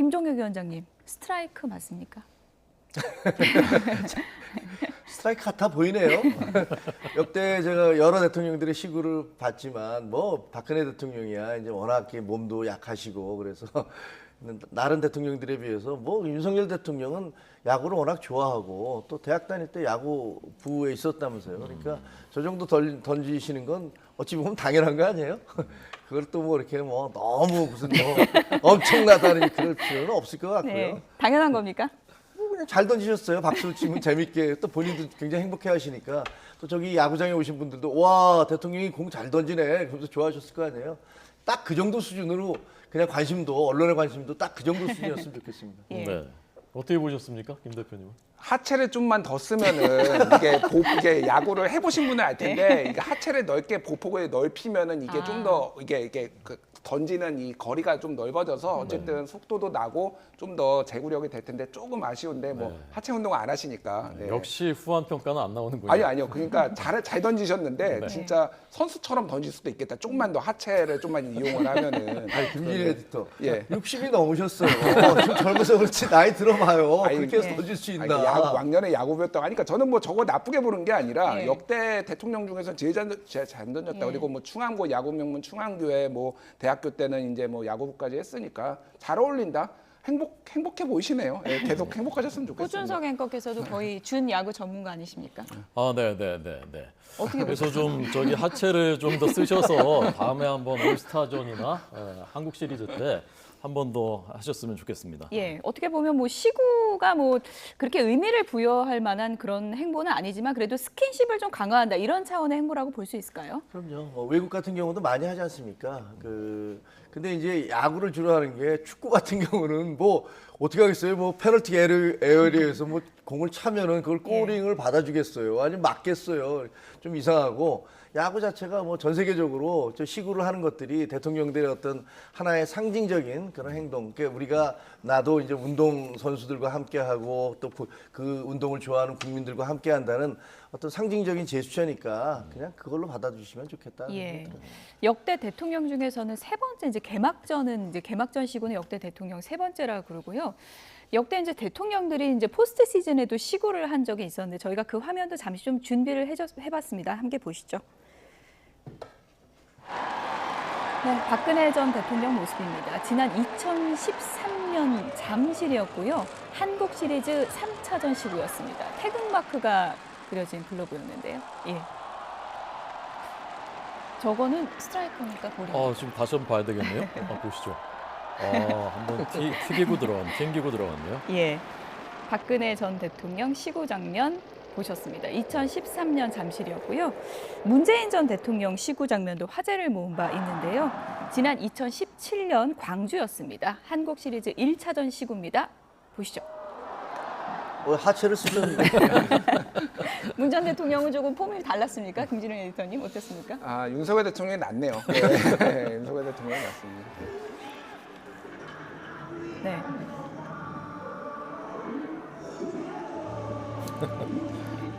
김종혁 위원장님, 스트라이크 맞습니까? 스트라이크 같아 보이네요. 역대 제가 여러 대통령들의 시구를 봤지만 뭐 박근혜 대통령이야 이제 워낙 몸도 약하시고 그래서 다른 대통령들에 비해서 뭐 윤석열 대통령은 야구를 워낙 좋아하고 또 대학 다닐 때 야구부에 있었다면서요. 그러니까 저 정도 던지시는 건 어찌 보면 당연한 거 아니에요? 그걸 또 뭐 이렇게 뭐 너무 무슨 뭐 엄청나다는 그럴 필요는 없을 것 같고요. 네, 당연한 겁니까? 그냥 잘 던지셨어요. 박수 치면 재밌게 또 본인도 굉장히 행복해 하시니까 또 저기 야구장에 오신 분들도 와 대통령이 공 잘 던지네 그러면서 좋아하셨을 거 아니에요. 딱 그 정도 수준으로 그냥 관심도 언론의 관심도 딱 그 정도 수준이었으면 좋겠습니다. 예. 네. 어떻게 보셨습니까, 김 대표님은? 하체를 좀만 더 쓰면은 이게 야구를 해보신 분은 알 텐데 이게 하체를 넓게 보폭을 넓히면은 이게 좀 더 이게 그 던지는 이 거리가 좀 넓어져서 어쨌든 속도도 나고 좀 더 제구력이 될 텐데 조금 아쉬운데 뭐 하체 운동 안 하시니까. 네. 역시 후한 평가는 안 나오는군요. 아니요. 그러니까 잘 던지셨는데 네. 진짜 선수처럼 던질 수도 있겠다. 조금만 더 하체를 좀만 이용을 하면은. 아니 김진희 에디터, 예. 60이 넘으셨어요. 좀 젊어서 그렇지 나이 들어봐요. 아니, 그렇게 해서 예. 던질 수 아니, 있나? 왕년에 야구 배웠다고 하니까 저는 뭐 저거 나쁘게 보는 게 아니라 예. 역대 대통령 중에서 제일 잘 던졌다. 예. 그리고 뭐 충암고 야구 명문 충암교회 뭐 대학교 때는 이제 뭐 야구부까지 했으니까 잘 어울린다. 행복해 보이시네요. 예, 계속 행복하셨으면 좋겠습니다. 호준석 앵커께서도 거의 준 야구 전문가 아니십니까? 아, 네. 어떻게 그래서 좀 저기 하체를 좀 더 쓰셔서 다음에 한번 올스타전이나 한국 시리즈 때 한 번 더 하셨으면 좋겠습니다. 예, 어떻게 보면 뭐 시구가 뭐 그렇게 의미를 부여할 만한 그런 행보는 아니지만 그래도 스킨십을 좀 강화한다 이런 차원의 행보라고 볼 수 있을까요? 그럼요. 외국 같은 경우도 많이 하지 않습니까? 근데 이제 야구를 주로 하는 게 축구 같은 경우는 뭐 어떻게 하겠어요? 뭐 페널티 에어리에서 뭐 공을 차면은 그걸 골링을 받아주겠어요? 아니면 맞겠어요? 좀 이상하고 야구 자체가 뭐 전 세계적으로 저 시구를 하는 것들이 대통령들의 어떤 하나의 상징적인 그런 행동. 그러니까 우리가 나도 이제 운동 선수들과 함께하고 또 그 운동을 좋아하는 국민들과 함께한다는 어떤 상징적인 제스처니까 그냥 그걸로 받아주시면 좋겠다. 예. 역대 대통령 중에서는 세 번째 이제 개막전 시구는 역대 대통령 세 번째라고 그러고요. 역대 이제 대통령들이 이제 포스트 시즌에도 시구를 한 적이 있었는데 저희가 그 화면도 잠시 좀 준비를 해봤습니다. 함께 보시죠. 네, 박근혜 전 대통령 모습입니다. 지난 2013년 잠실이었고요. 한국 시리즈 3차전 시구였습니다. 태극마크가 그려진 글러브였는데요. 예. 저거는 스트라이크입니까? 볼입니까? 지금 다시 한번 봐야 되겠네요. 보시죠. 한번 튕기고 들어갔네요. 예. 박근혜 전 대통령 시구 장면 보셨습니다. 2013년 잠실이었고요. 문재인 전 대통령 시구 장면도 화제를 모은 바 있는데요. 지난 2017년 광주였습니다. 한국 시리즈 1차전 시구입니다. 보시죠. 하체를 쓰셨는데. 문 전 대통령은 조금 폼이 달랐습니까? 김진우 에디터님 어땠습니까? 아, 윤석열 대통령이 낫네요. 네, 윤석열 대통령이 낫습니다. 네.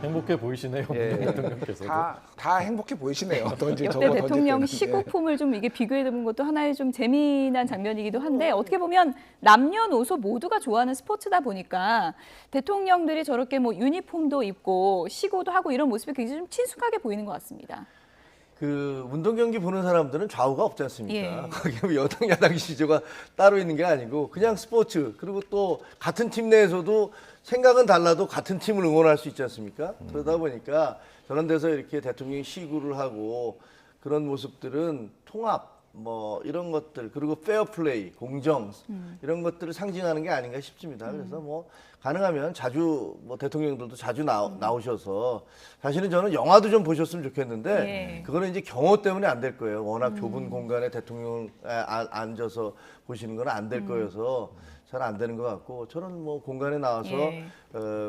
행복해 보이시네요, 예. 대통령께서도. 다 행복해 보이시네요. 역대 대통령 시구폼을 좀 이게 비교해보는 것도 하나의 좀 재미난 장면이기도 한데 어떻게 보면 남녀노소 모두가 좋아하는 스포츠다 보니까 대통령들이 저렇게 뭐 유니폼도 입고 시구도 하고 이런 모습이 굉장히 좀 친숙하게 보이는 것 같습니다. 그 운동 경기 보는 사람들은 좌우가 없지 않습니까? 예. 거기 뭐 여당 야당 지조가 따로 있는 게 아니고 그냥 스포츠 그리고 또 같은 팀 내에서도 생각은 달라도 같은 팀을 응원할 수 있지 않습니까? 그러다 보니까 저런 데서 이렇게 대통령이 시구를 하고 그런 모습들은 통합 뭐 이런 것들 그리고 페어플레이 공정 이런 것들을 상징하는 게 아닌가 싶습니다. 그래서 뭐 가능하면 자주 뭐 대통령들도 자주 나오셔서 사실은 저는 영화도 좀 보셨으면 좋겠는데 예. 그거는 이제 경호 때문에 안 될 거예요. 워낙 좁은 공간에 대통령 앉아서 보시는 건 안 될 거여서 잘 안 되는 것 같고 저는 뭐 공간에 나와서 예.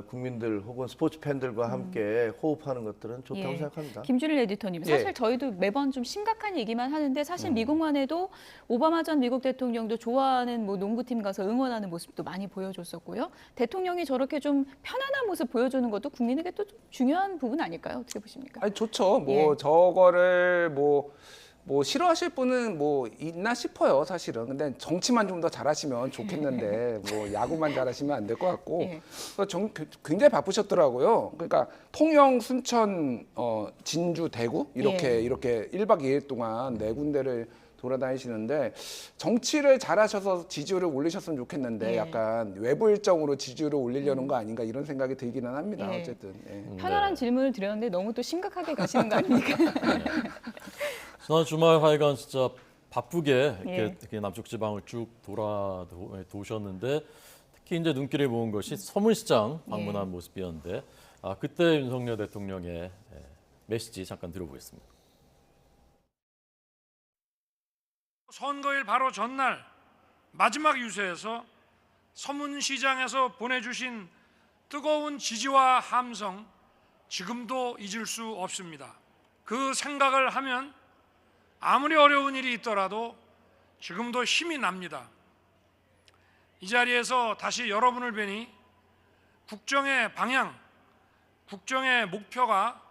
국민들 혹은 스포츠 팬들과 함께 호흡하는 것들은 좋다고 예. 생각합니다. 김준일 에디터님, 사실 예. 저희도 매번 좀 심각한 얘기만 하는데 사실 미국만 해도 오바마 전 미국 대통령도 좋아하는 뭐 농구팀 가서 응원하는 모습도 많이 보여줬었고요. 대통령이 저렇게 좀 편안한 모습 보여주는 것도 국민에게 또 좀 중요한 부분 아닐까요? 어떻게 보십니까? 아니 좋죠. 예. 뭐 저거를 뭐 뭐 싫어하실 분은 뭐 있나 싶어요, 사실은. 근데 정치만 좀 더 잘하시면 좋겠는데 뭐 야구만 잘하시면 안 될 것 같고. 예. 굉장히 바쁘셨더라고요. 그러니까 통영, 순천, 진주, 대구 이렇게 예. 이렇게 1박 2일 동안 네 군데를 돌아다니시는데 정치를 잘하셔서 지지율을 올리셨으면 좋겠는데 예. 약간 외부 일정으로 지지율을 올리려는 거 아닌가 이런 생각이 들기는 합니다. 예. 어쨌든. 예. 편안한 질문을 드렸는데 너무 또 심각하게 가시는 거 아닙니까? 지난 주말 하여간 진짜 바쁘게 예. 이렇게 남쪽 지방을 쭉 도셨는데 특히 이제 눈길을 모은 것이 서문시장 방문한 모습이었는데 그때 윤석열 대통령의 메시지 잠깐 들어보겠습니다. 선거일 바로 전날 마지막 유세에서 서문시장에서 보내주신 뜨거운 지지와 함성 지금도 잊을 수 없습니다. 그 생각을 하면 아무리 어려운 일이 있더라도 지금도 힘이 납니다. 이 자리에서 다시 여러분을 뵈니 국정의 방향, 국정의 목표가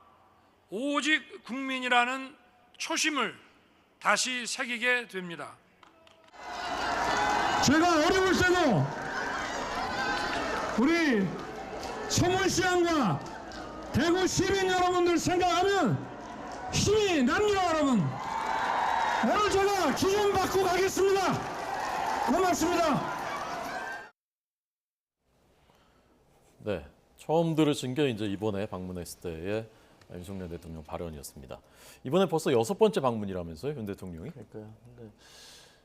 오직 국민이라는 초심을 다시 새기게 됩니다. 제가 어려울 때도 우리 서문시장과 대구 시민 여러분들 생각하면 힘이 납니다, 여러분. 오늘 제가 기운 받고 가겠습니다. 고맙습니다. 네, 처음 들으신 게 이제 이번에 방문했을 때의 윤석열 대통령 발언이었습니다. 이번에 벌써 6번째 방문이라면서요, 윤 대통령이? 그러니까요. 근데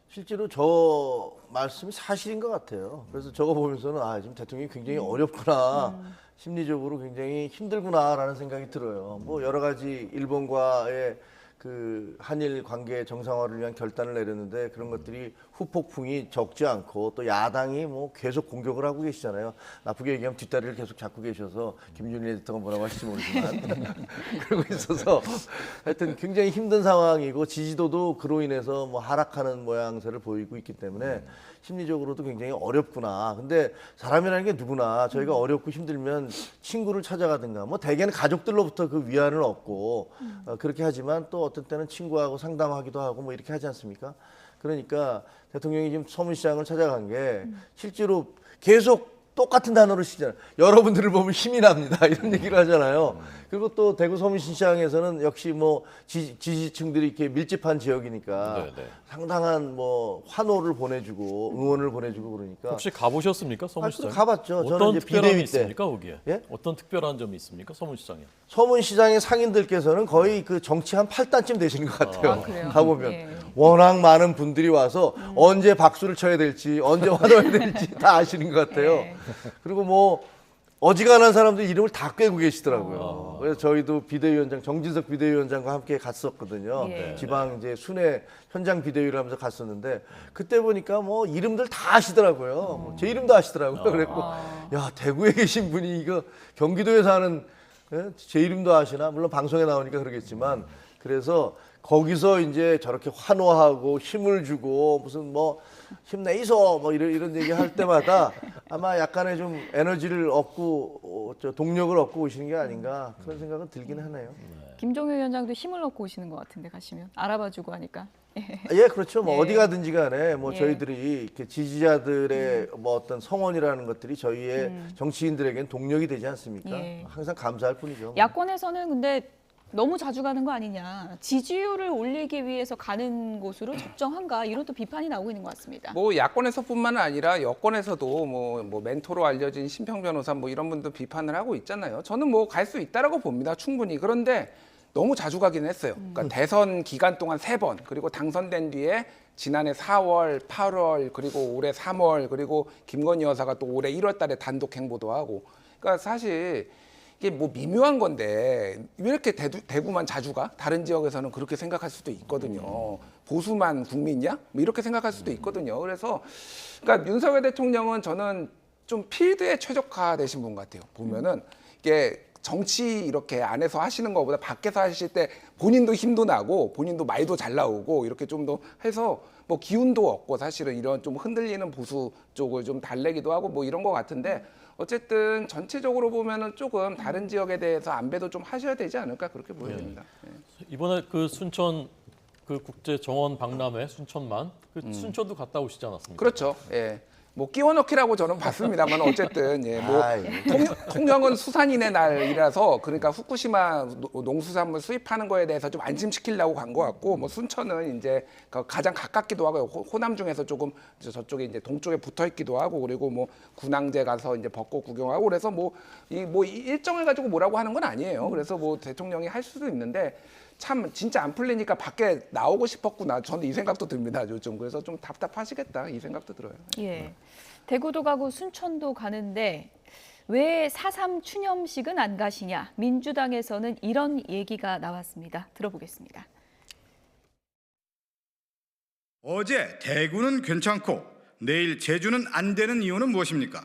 실제로 저 말씀이 사실인 것 같아요. 그래서 저거 보면서는 지금 대통령이 굉장히 어렵구나. 심리적으로 굉장히 힘들구나라는 생각이 들어요. 뭐 여러 가지 일본과의 그 한일 관계 정상화를 위한 결단을 내렸는데 그런 것들이 후폭풍이 적지 않고 또 야당이 뭐 계속 공격을 하고 계시잖아요. 나쁘게 얘기하면 뒷다리를 계속 잡고 계셔서 김준일 에디터가 뭐라고 하실지 모르지만 그러고 있어서 하여튼 굉장히 힘든 상황이고 지지도도 그로 인해서 뭐 하락하는 모양새를 보이고 있기 때문에 심리적으로도 굉장히 어렵구나. 근데 사람이라는 게 누구나 저희가 어렵고 힘들면 친구를 찾아가든가 뭐 대개는 가족들로부터 그 위안을 얻고 그렇게 하지만 또 어떤 때는 친구하고 상담하기도 하고 뭐 이렇게 하지 않습니까? 그러니까 대통령이 지금 서문시장을 찾아간 게 실제로 계속 똑같은 단어를 쓰잖아요. 여러분들을 보면 힘이 납니다. 이런 얘기를 하잖아요. 그리고 또 대구 서문시장에서는 역시 뭐 지지층들이 이렇게 밀집한 지역이니까 네네. 상당한 뭐 환호를 보내주고 응원을 보내주고 그러니까. 혹시 가보셨습니까, 서문시장? 가봤죠. 저는 어떤 이제 특별함이 비대위 때. 있습니까, 거기에? 예? 어떤 특별한 점이 있습니까, 서문시장에? 서문시장의 상인들께서는 거의 그 정치 한 8단쯤 되시는 것 같아요. 그래요? 가보면. 예. 워낙 많은 분들이 와서 언제 박수를 쳐야 될지, 언제 환호해야 될지 다 아시는 것 같아요. 예. 그리고 뭐 어지간한 사람들 이름을 다 꿰고 계시더라고요. 그래서 저희도 비대위원장, 정진석 비대위원장과 함께 갔었거든요. 예. 지방 이제 순회 현장 비대위를 하면서 갔었는데 그때 보니까 뭐 이름들 다 아시더라고요. 뭐제 이름도 아시더라고요. 그랬고 야, 대구에 계신 분이 이거 경기도에 사는 제 이름도 아시나? 물론 방송에 나오니까 그러겠지만 그래서 거기서 이제 저렇게 환호하고 힘을 주고 무슨 뭐 힘내이소 뭐 이런 얘기 할 때마다 아마 약간의 좀 에너지를 얻고 동력을 얻고 오시는 게 아닌가 그런 생각은 들긴 하네요. 김종효 위원장도 힘을 얻고 오시는 것 같은데 가시면 알아봐주고 하니까. 예, 그렇죠. 뭐 예. 어디 가든지 간에 뭐 예. 저희들이 이렇게 지지자들의 뭐 어떤 성원이라는 것들이 저희의 정치인들에겐 동력이 되지 않습니까? 예. 항상 감사할 뿐이죠. 야권에서는 근데 너무 자주 가는 거 아니냐. 지지율을 올리기 위해서 가는 곳으로 적정한가 이런 또 비판이 나오고 있는 것 같습니다. 뭐 야권에서뿐만 아니라 여권에서도 뭐 멘토로 알려진 심평 변호사 뭐 이런 분도 비판을 하고 있잖아요. 저는 뭐 갈 수 있다라고 봅니다. 충분히. 그런데 너무 자주 가긴 했어요. 그러니까 대선 기간 동안 3번 그리고 당선된 뒤에 지난해 4월, 8월 그리고 올해 3월 그리고 김건희 여사가 또 올해 1월 달에 단독 행보도 하고. 그러니까 사실 이게 뭐 미묘한 건데 왜 이렇게 대구만 자주 가? 다른 지역에서는 그렇게 생각할 수도 있거든요. 보수만 국민이야? 뭐 이렇게 생각할 수도 있거든요. 그래서 그러니까 윤석열 대통령은 저는 좀 필드에 최적화되신 분 같아요. 보면은 이게 정치 이렇게 안에서 하시는 것보다 밖에서 하실 때 본인도 힘도 나고 본인도 말도 잘 나오고 이렇게 좀 더 해서 뭐 기운도 얻고 사실은 이런 좀 흔들리는 보수 쪽을 좀 달래기도 하고 뭐 이런 것 같은데 어쨌든 전체적으로 보면은 조금 다른 지역에 대해서 안배도 좀 하셔야 되지 않을까 그렇게 보여집니다. 네. 이번에 그 순천 그 국제 정원 박람회 순천만 그 순천도 갔다 오시지 않았습니까? 그렇죠. 예. 뭐 끼워 넣기라고 저는 봤습니다만 어쨌든 예, 뭐 아이. 통영은 수산인의 날이라서 그러니까 후쿠시마 농수산물 수입하는 거에 대해서 좀 안심시키려고 간 것 같고 뭐 순천은 이제 가장 가깝기도 하고 호남 중에서 조금 저쪽에 이제 동쪽에 붙어 있기도 하고 그리고 뭐 군항제 가서 이제 벚꽃 구경하고 그래서 뭐 이 일정을 가지고 뭐라고 하는 건 아니에요. 그래서 뭐 대통령이 할 수도 있는데 참 진짜 안 풀리니까 밖에 나오고 싶었구나. 저는 이 생각도 듭니다. 요즘 그래서 좀 답답하시겠다 이 생각도 들어요. 예. 대구도 가고 순천도 가는데 왜 4.3 추념식은 안 가시냐? 민주당에서는 이런 얘기가 나왔습니다. 들어보겠습니다. 어제 대구는 괜찮고 내일 제주는 안 되는 이유는 무엇입니까?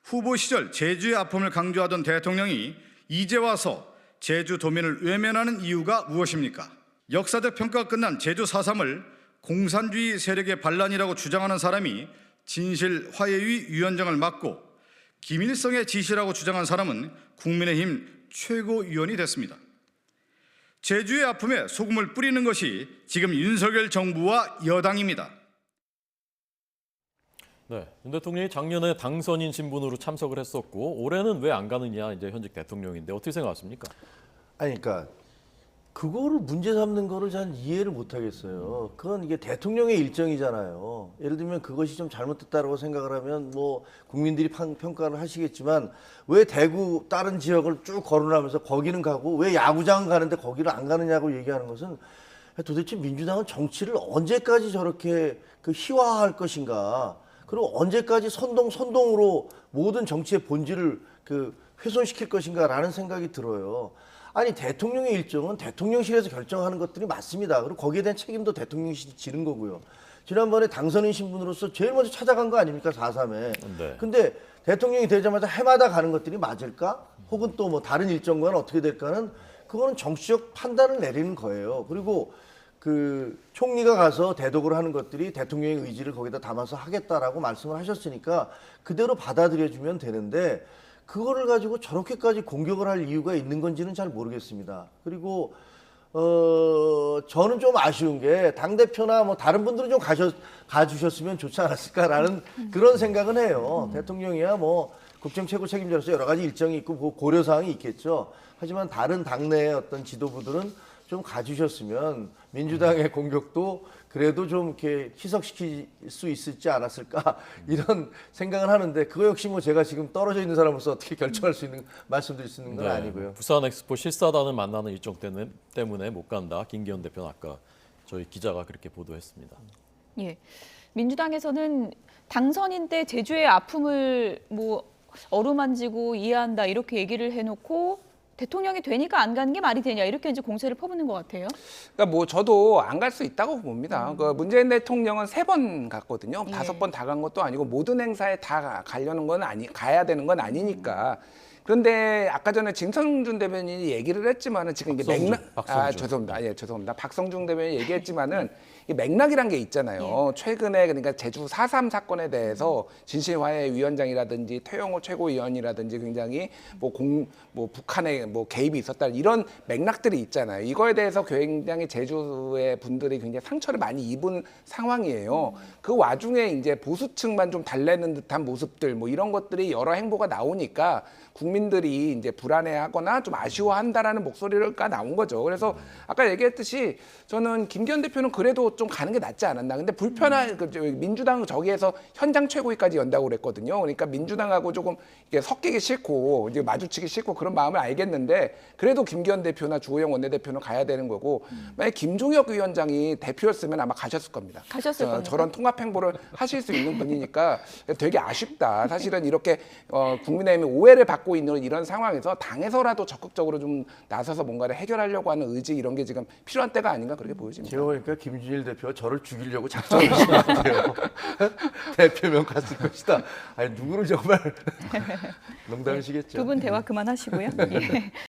후보 시절 제주의 아픔을 강조하던 대통령이 이제 와서 제주도민을 외면하는 이유가 무엇입니까? 역사적 평가가 끝난 제주 4.3을 공산주의 세력의 반란이라고 주장하는 사람이 진실화해위 위원장을 맡고 김일성의 지시라고 주장한 사람은 국민의힘 최고위원이 됐습니다. 제주의 아픔에 소금을 뿌리는 것이 지금 윤석열 정부와 여당입니다. 네, 윤 대통령이 작년에 당선인 신분으로 참석을 했었고 올해는 왜 안 가느냐 이제 현직 대통령인데 어떻게 생각하십니까? 아니 그러니까 그거를 문제 삼는 거를 전 이해를 못 하겠어요. 그건 이게 대통령의 일정이잖아요. 예를 들면 그것이 좀 잘못됐다고 생각을 하면 뭐 국민들이 평가를 하시겠지만 왜 대구 다른 지역을 쭉 거론하면서 거기는 가고 왜 야구장 가는데 거기를 안 가느냐고 얘기하는 것은 도대체 민주당은 정치를 언제까지 저렇게 희화화할 것인가? 그리고 언제까지 선동으로 모든 정치의 본질을 훼손시킬 것인가라는 생각이 들어요. 아니 대통령의 일정은 대통령실에서 결정하는 것들이 맞습니다. 그리고 거기에 대한 책임도 대통령실이 지는 거고요. 지난번에 당선인 신분으로서 제일 먼저 찾아간 거 아닙니까 4.3에. 네. 근데 대통령이 되자마자 해마다 가는 것들이 맞을까? 혹은 또 뭐 다른 일정과는 어떻게 될까는 그거는 정치적 판단을 내리는 거예요. 그리고 총리가 가서 대독을 하는 것들이 대통령의 의지를 거기다 담아서 하겠다라고 말씀을 하셨으니까 그대로 받아들여주면 되는데 그거를 가지고 저렇게까지 공격을 할 이유가 있는 건지는 잘 모르겠습니다. 그리고 저는 좀 아쉬운 게 당대표나 뭐 다른 분들은 좀 가주셨으면 좋지 않았을까라는 그런 생각은 해요. 대통령이야 뭐 국정 최고 책임자로서 여러 가지 일정이 있고 고려사항이 있겠죠. 하지만 다른 당내의 어떤 지도부들은 좀 가주셨으면 민주당의 공격도 그래도 좀 이렇게 희석시킬 수 있을지 않았을까 이런 생각을 하는데 그거 역시 뭐 제가 지금 떨어져 있는 사람으로서 어떻게 결정할 수 있는 말씀드릴 수 있는 건 아니고요. 부산 엑스포 실사단을 만나는 일정 때문에 못 간다. 김기현 대표는 아까 저희 기자가 그렇게 보도했습니다. 예. 민주당에서는 당선인 때 제주의 아픔을 뭐 어루만지고 이해한다 이렇게 얘기를 해놓고 대통령이 되니까 안 가는 게 말이 되냐 이렇게 이제 공세를 퍼붓는 것 같아요. 그러니까 뭐 저도 안 갈 수 있다고 봅니다. 그 문재인 대통령은 3번 갔거든요. 예. 5번 다 간 것도 아니고 모든 행사에 다 가려는 건 가야 되는 건 아니니까. 그런데 아까 전에 진성준 대변인이 얘기를 했지만은 지금 이게 죄송합니다. 박성중 대변인이 얘기했지만은 이 맥락이란 게 있잖아요. 최근에 그러니까 제주 4.3 사건에 대해서 진실화해 위원장이라든지 태영호 최고위원이라든지 굉장히 뭐 북한의 뭐 개입이 있었다 이런 맥락들이 있잖아요. 이거에 대해서 굉장히 제주의 분들이 굉장히 상처를 많이 입은 상황이에요. 그 와중에 이제 보수층만 좀 달래는 듯한 모습들 뭐 이런 것들이 여러 행보가 나오니까 국민들이 이제 불안해하거나 좀 아쉬워한다라는 목소리가 나온 거죠. 그래서 아까 얘기했듯이 저는 김기현 대표는 그래도 좀 가는 게 낫지 않았나. 근데 민주당 저기에서 현장 최고위까지 연다고 그랬거든요. 그러니까 민주당하고 조금 이게 섞이기 싫고 이제 마주치기 싫고 그런 마음을 알겠는데 그래도 김기현 대표나 주호영 원내대표는 가야 되는 거고 만약 김종혁 위원장이 대표였으면 아마 가셨을 겁니다. 가셨을 겁니다. 저런 통합 행보를 하실 수 있는 분이니까 되게 아쉽다. 사실은 이렇게 국민의힘이 오해를 받고 있는 이런 상황에서 당에서라도 적극적으로 좀 나서서 뭔가를 해결하려고 하는 의지 이런 게 지금 필요한 때가 아닌가 그렇게 보여집니다. 제가 보니까 김준일 대표가 저를 죽이려고 작정하신 것 같아요. 대표면 갔을 것이다. 아니 누구를 정말 농담이시겠죠. 두 분 대화 그만하시고요. 예.